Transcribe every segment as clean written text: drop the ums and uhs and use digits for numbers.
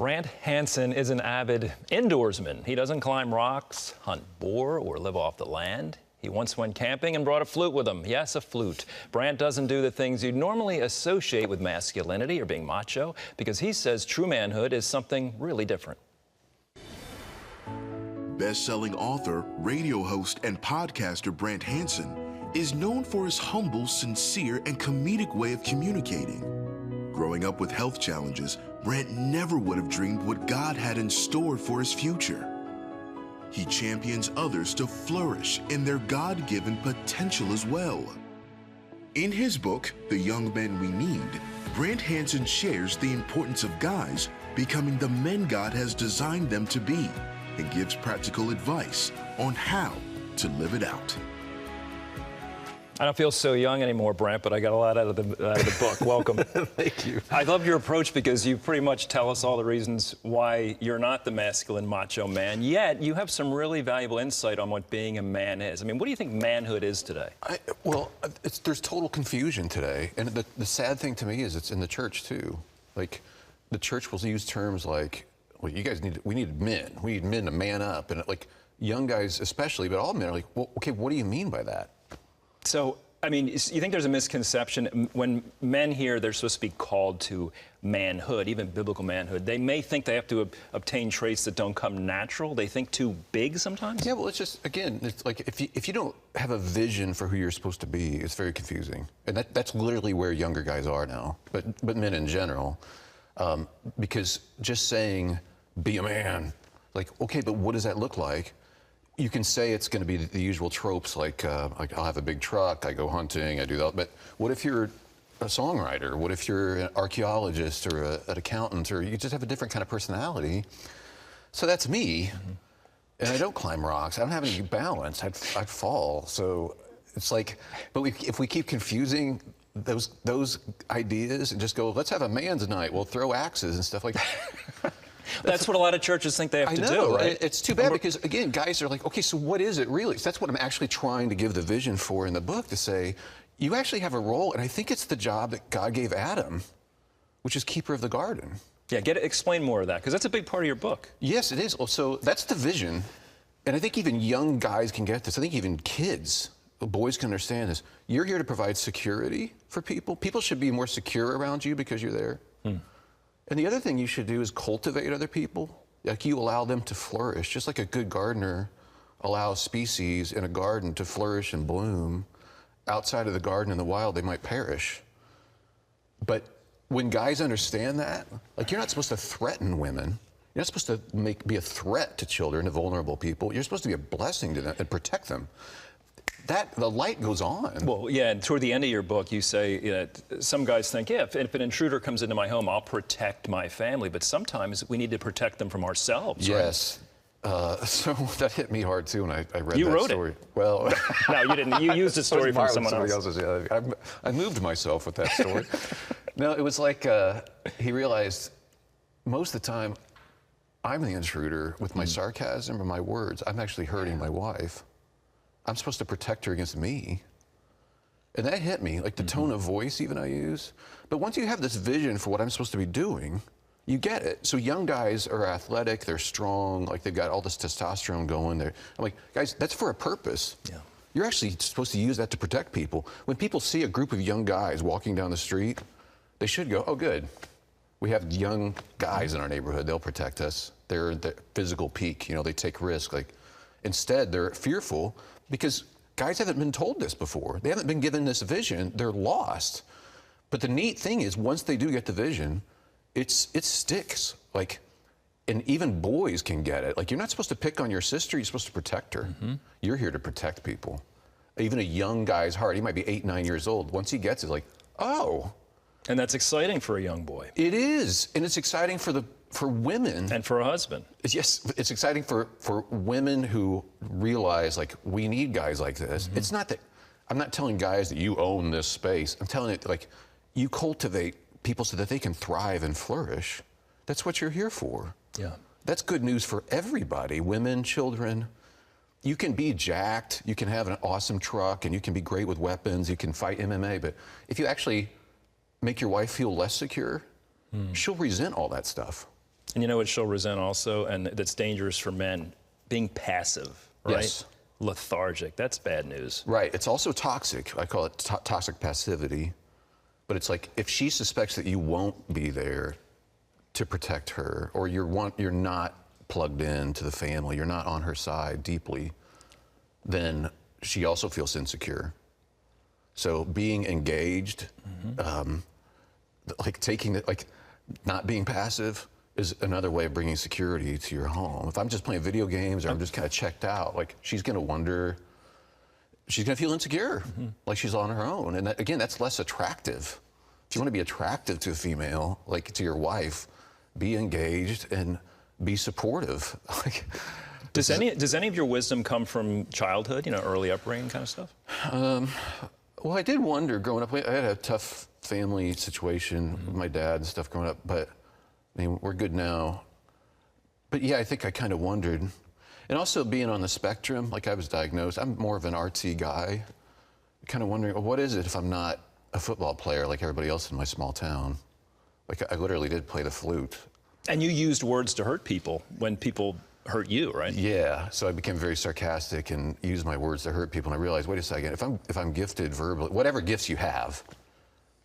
Brant Hansen is an avid indoorsman. He doesn't climb rocks, hunt boar, or live off the land. He once went camping and brought a flute with him. Yes, a flute. Brant doesn't do the things you'd normally associate with masculinity or being macho, because he says true manhood is something really different. Best-selling author, radio host, and podcaster Brant Hansen is known for his humble, sincere, and comedic way of communicating. Growing up with health challenges, Brant never would have dreamed what God had in store for his future. He champions others to flourish in their God-given potential as well. In his book, The Young Men We Need, Brant Hansen shares the importance of guys becoming the men God has designed them to be and gives practical advice on how to live it out. I don't feel so young anymore, Brant, but I got a lot out of the book. Welcome. Thank you. I love your approach because you pretty much tell us all the reasons why you're not the masculine macho man, yet you have some really valuable insight on what being a man is. I mean, what do you think manhood is today? There's total confusion today, and the sad thing to me is it's in the church too. Like, the church will use terms like, well, we need men. We need men to man up, and like young guys especially, but all men are like, well, okay, what do you mean by that? So, I mean, you think there's a misconception when men hear they're supposed to be called to manhood, even biblical manhood, they may think they have to obtain traits that don't come natural. They think too big sometimes. Yeah, well, it's just, again, it's like if you don't have a vision for who you're supposed to be, it's very confusing. And that's literally where younger guys are now, but men in general. Because just saying, be a man, like, okay, but what does that look like? You can say it's going to be the usual tropes, like I'll have a big truck, I go hunting, I do that. But what if you're a songwriter? What if you're an archaeologist or an accountant, or you just have a different kind of personality? So that's me, and I don't climb rocks. I don't have any balance. I'd fall. So it's like, but if we keep confusing those ideas and just go, let's have a man's night, we'll throw axes and stuff like that. That's what a lot of churches think they have to do, right? It's too bad because, again, guys are like, okay, so what is it really? So that's what I'm actually trying to give the vision for in the book, to say, you actually have a role, and I think it's the job that God gave Adam, which is keeper of the garden. Yeah, explain more of that, because that's a big part of your book. Yes, it is. So that's the vision, and I think even young guys can get this. I think even kids, boys can understand this. You're here to provide security for people. People should be more secure around you because you're there. And the other thing you should do is cultivate other people. Like, you allow them to flourish, just like a good gardener allows species in a garden to flourish and bloom. Outside of the garden in the wild, they might perish. But when guys understand that, like, you're not supposed to threaten women. You're not supposed to be a threat to children, to vulnerable people. You're supposed to be a blessing to them and protect them. The light goes on. Well, yeah, and toward the end of your book, you say some guys think, yeah, if an intruder comes into my home, I'll protect my family. But sometimes we need to protect them from ourselves. Yes. Right? So that hit me hard, too, when I read that story. You wrote it. Well, no, you didn't. You used a story from someone else. Yeah, I moved myself with that story. No, it was like he realized most of the time I'm the intruder with my sarcasm or my words. I'm actually hurting my wife. I'm supposed to protect her against me. And that hit me, like the tone of voice even I use. But once you have this vision for what I'm supposed to be doing, you get it. So young guys are athletic, they're strong, like they've got all this testosterone going. I'm like, guys, that's for a purpose. Yeah. You're actually supposed to use that to protect people. When people see a group of young guys walking down the street, they should go, oh, good. We have young guys in our neighborhood, they'll protect us. They're at the physical peak, they take risks. Like, instead, they're fearful because guys haven't been told this before. They haven't been given this vision. They're lost. But the neat thing is, once they do get the vision, it sticks. Like, and even boys can get it. Like, you're not supposed to pick on your sister. You're supposed to protect her. You're here to protect people. Even a young guy's heart, he might be 8, 9 years old. Once he gets it, like, oh. And that's exciting for a young boy. It is. And it's exciting for women. And for a husband. Yes, it's exciting for women who realize, like, we need guys like this. It's not that, I'm not telling guys that you own this space. I'm telling it, like, you cultivate people so that they can thrive and flourish. That's what you're here for. Yeah. That's good news for everybody, women, children. You can be jacked, you can have an awesome truck, and you can be great with weapons, you can fight MMA, but if you actually make your wife feel less secure, she'll resent all that stuff. And you know what she'll resent also, and that's dangerous for men? Being passive, right? Yes. Lethargic. That's bad news. Right. It's also toxic. I call it toxic passivity. But it's like if she suspects that you won't be there to protect her, or you're not plugged in to the family, you're not on her side deeply, then she also feels insecure. So being engaged, not being passive is another way of bringing security to your home. If I'm just playing video games or I'm just kind of checked out, like she's going to wonder, she's going to feel insecure, like she's on her own. And that, again, that's less attractive. If you want to be attractive to a female, like to your wife, be engaged and be supportive. Does any of your wisdom come from childhood, early upbringing kind of stuff? Well, I did wonder growing up. I had a tough family situation with my dad and stuff growing up, but I mean, we're good now. But yeah, I think I kind of wondered. And also being on the spectrum, like I was diagnosed, I'm more of an artsy guy. Kind of wondering, well, what is it if I'm not a football player like everybody else in my small town? Like I literally did play the flute. And you used words to hurt people when people hurt you, right? Yeah, so I became very sarcastic and used my words to hurt people. And I realized, wait a second, if I'm gifted verbally, whatever gifts you have,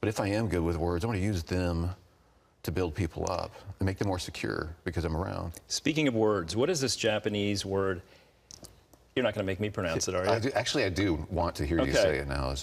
but if I am good with words, I want to use them to build people up and make them more secure because I'm around. Speaking of words, what is this Japanese word? You're not going to make me pronounce it, are you? I do want to hear you say it now.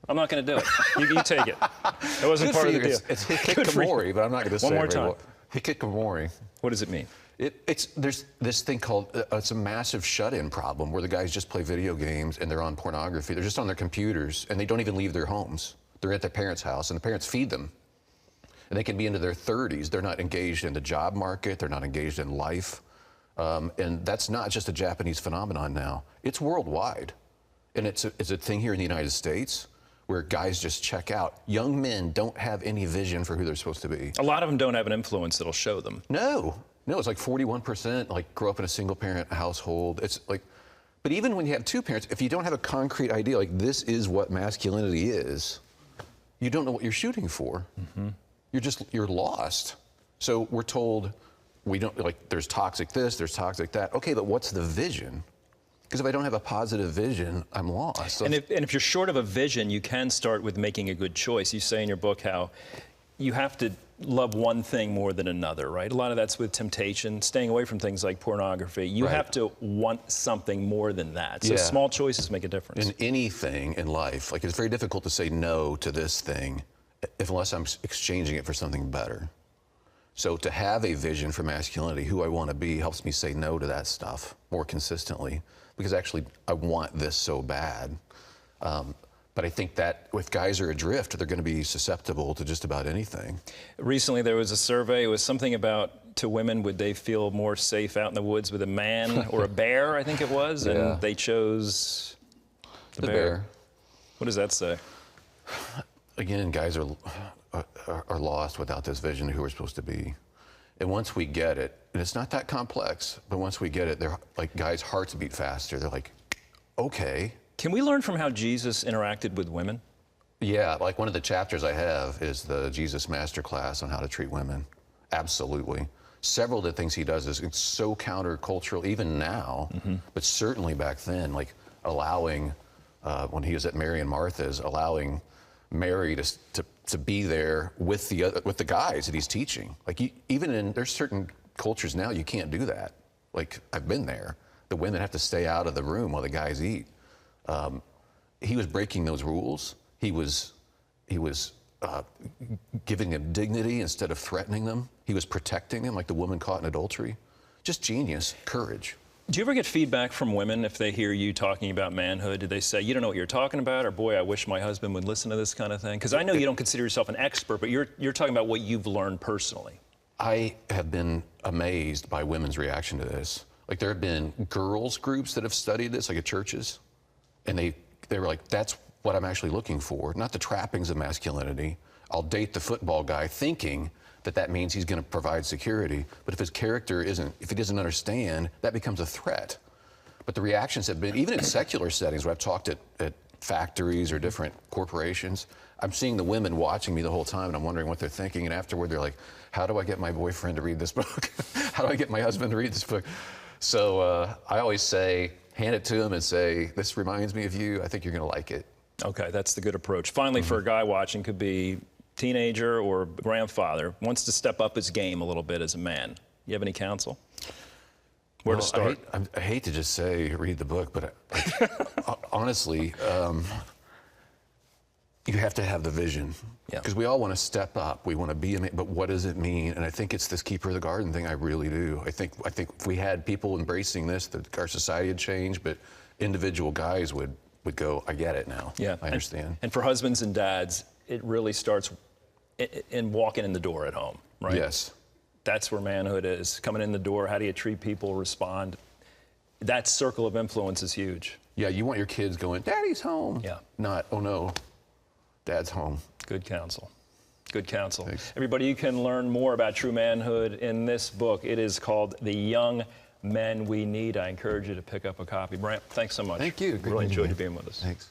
I'm not going to do it. You take it. That wasn't part of the deal. It's hikikomori, but I'm not going to say it. One more time. Hikikomori. What does it mean? There's this thing called, it's a massive shut-in problem where the guys just play video games and they're on pornography. They're just on their computers and they don't even leave their homes. They're at their parents' house and the parents feed them. And they can be into their 30s. They're not engaged in the job market. They're not engaged in life. And that's not just a Japanese phenomenon now. It's worldwide. And it's a thing here in the United States where guys just check out. Young men don't have any vision for who they're supposed to be. A lot of them don't have an influence that'll show them. No, it's like 41%, like grow up in a single parent household. It's like, but even when you have two parents, if you don't have a concrete idea, like this is what masculinity is, you don't know what you're shooting for. You're lost. So we're told there's toxic this, there's toxic that. Okay, but what's the vision? Because if I don't have a positive vision, I'm lost. So and if you're short of a vision, you can start with making a good choice. You say in your book how you have to love one thing more than another, right? A lot of that's with temptation, staying away from things like pornography. You have to want something more than that. So small choices make a difference. In anything in life, like it's very difficult to say no to this thing unless I'm exchanging it for something better. So to have a vision for masculinity, who I want to be, helps me say no to that stuff more consistently. Because actually, I want this so bad. But I think that if guys are adrift, they're going to be susceptible to just about anything. Recently, there was a survey. It was something about, to women, would they feel more safe out in the woods with a man or a bear, I think it was? And they chose the bear. What does that say? Again, guys are lost without this vision of who we're supposed to be. And once we get it, and it's not that complex, but once we get it, they're like guys' hearts beat faster. They're like, okay. Can we learn from how Jesus interacted with women? Yeah, like one of the chapters I have is the Jesus Masterclass on how to treat women. Absolutely. Several of the things he does is so countercultural, even now, but certainly back then, like allowing, when he was at Mary and Martha's, allowing Mary to be there with the guys that he's teaching. Like there's certain cultures now you can't do that. Like I've been there. The women have to stay out of the room while the guys eat. He was breaking those rules. He was giving them dignity instead of threatening them. He was protecting them, like the woman caught in adultery. Just genius, courage. Do you ever get feedback from women if they hear you talking about manhood? Do they say, you don't know what you're talking about, or boy, I wish my husband would listen to this kind of thing? Because I know you don't consider yourself an expert, but you're talking about what you've learned personally. I have been amazed by women's reaction to this. Like there have been girls groups that have studied this, like at churches, and they were like, that's what I'm actually looking for, not the trappings of masculinity. I'll date the football guy thinking that means he's going to provide security. But if his character if he doesn't understand, that becomes a threat. But the reactions have been, even in secular settings where I've talked at factories or different corporations, I'm seeing the women watching me the whole time, and I'm wondering what they're thinking. And afterward, they're like, how do I get my boyfriend to read this book? How do I get my husband to read this book? So I always say, hand it to him and say, this reminds me of you. I think you're going to like it. Okay, that's the good approach. Finally, for a guy watching, could be teenager or grandfather, wants to step up his game a little bit as a man. You have any counsel? Where to start? I hate to just say read the book, but honestly, you have to have the vision. Because we all want to step up. We want to be, but what does it mean? And I think it's this keeper of the garden thing. I really do. I think if we had people embracing this, that our society would change, but individual guys would go, I get it now. Yeah, I understand. And for husbands and dads, it really starts in walking in the door at home, right? Yes. That's where manhood is. Coming in the door, how do you treat people, respond? That circle of influence is huge. Yeah, you want your kids going, Daddy's home. Yeah. Not, oh no, Dad's home. Good counsel. Good counsel. Thanks. Everybody, you can learn more about true manhood in this book. It is called The Young Men We Need. I encourage you to pick up a copy. Brant, thanks so much. Thank you. Really enjoyed you being with us. Thanks.